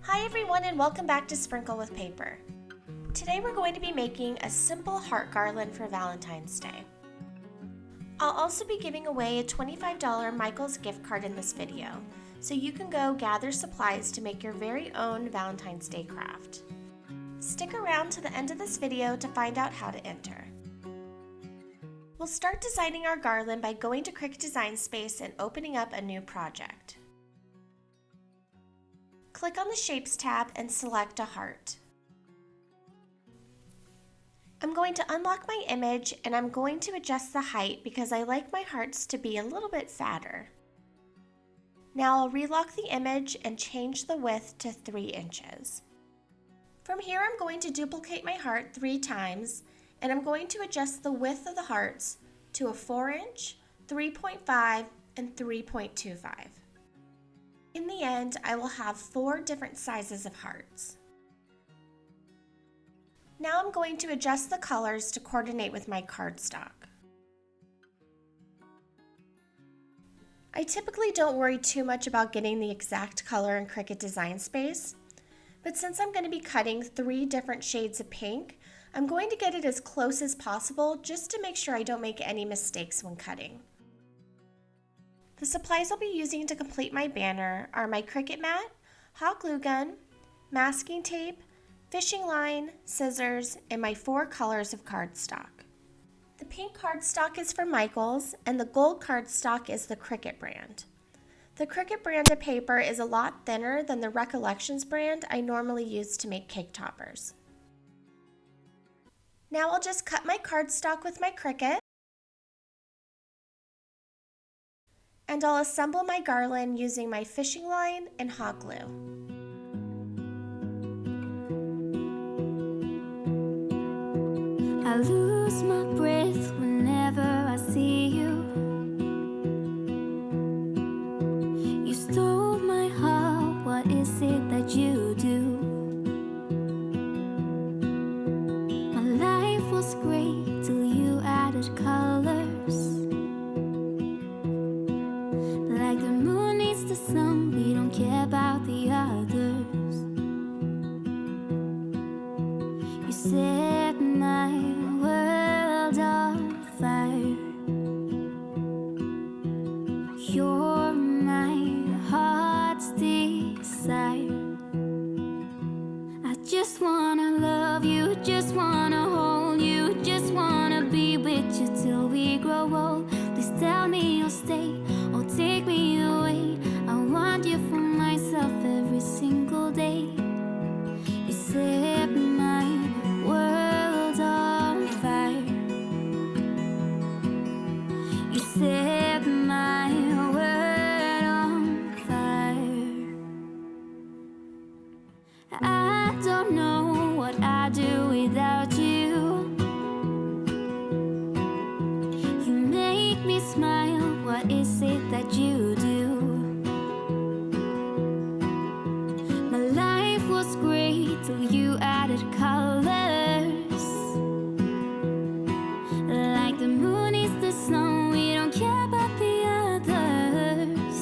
Hi everyone and welcome back to Sprinkle with Paper. Today we're going to be making a simple heart garland for Valentine's Day. I'll also be giving away a $25 Michael's gift card in this video, so you can go gather supplies to make your very own Valentine's Day craft. Stick around to the end of this video to find out how to enter. We'll start designing our garland by going to Cricut Design Space and opening up a new project. Click on the Shapes tab and select a heart. I'm going to unlock my image and I'm going to adjust the height because I like my hearts to be a little bit fatter. Now I'll relock the image and change the width to 3 inches. From here I'm going to duplicate my heart 3 times and I'm going to adjust the width of the hearts to a 4 inch, 3.5, and 3.25. In the end, I will have 4 different sizes of hearts. Now I'm going to adjust the colors to coordinate with my cardstock. I typically don't worry too much about getting the exact color in Cricut Design Space, but since I'm going to be cutting 3 different shades of pink, I'm going to get it as close as possible just to make sure I don't make any mistakes when cutting. The supplies I'll be using to complete my banner are my Cricut mat, hot glue gun, masking tape, fishing line, scissors, and my 4 colors of cardstock. The pink cardstock is from Michael's, and the gold cardstock is the Cricut brand. The Cricut brand of paper is a lot thinner than the Recollections brand I normally use to make cake toppers. Now I'll just cut my cardstock with my Cricut, and I'll assemble my garland using my fishing line and hot glue. I lose my breath whenever I see you. You stole my heart, what is it that you do? My life was great till you added colors. Like the moon needs the sun, we don't care about the others. You set my world on fire. You're my heart's desire. I just wanna love you, just wanna hold you, just wanna be with you till we grow old. Please tell me you'll stay or take me away. I want you for myself every single day. You set my world on fire. You set my world on fire. I don't know what I'd do without you. You make me smile, what is it that you do? My life was great till you added colors. Like the moon is the sun, we don't care about the others.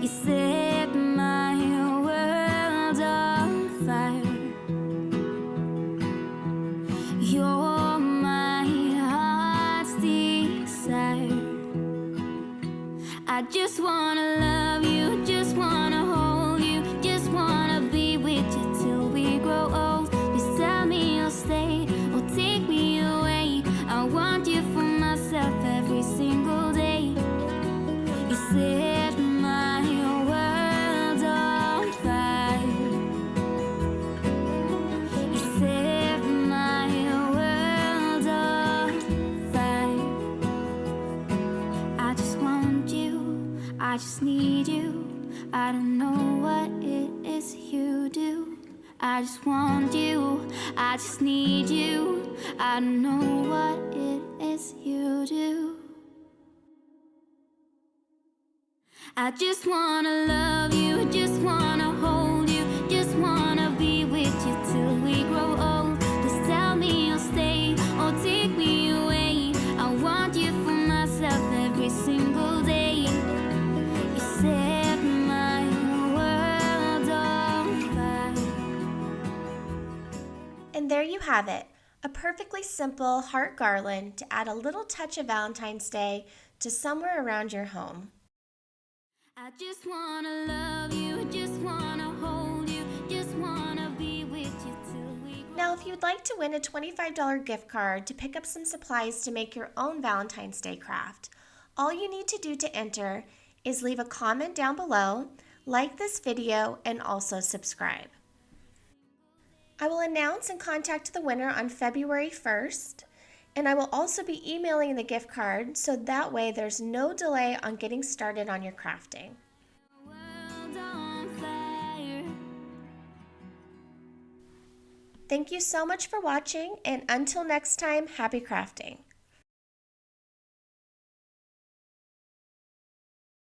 You set my world on fire. You're my heart's desire. I just wanna love you, just wanna hold you, just wanna be with you till we grow old. Please tell me you'll stay or take me away. I want you for myself every single day. You set my world on fire. You set my world on fire. I just want you, I just need you. I don't know what it is you do. I just want you, I just need you. I don't know what it is you do. I just wanna love you, just wanna hold you, just wanna be with you till we grow old. Please tell me you'll stay or take me away. I want you for myself every single day. You set my world you have it, a perfectly simple heart garland to add a little touch of Valentine's Day to somewhere around your home. I just wanna love you, just wanna hold you, just wanna be with you till we grow. Now, if you'd like to win a $25 gift card to pick up some supplies to make your own Valentine's Day craft, all you need to do to enter is leave a comment down below, like this video, and also subscribe. I will announce and contact the winner on February 1st, and I will also be emailing the gift card so that way there's no delay on getting started on your crafting. World on fire. Thank you so much for watching, and until next time, happy crafting.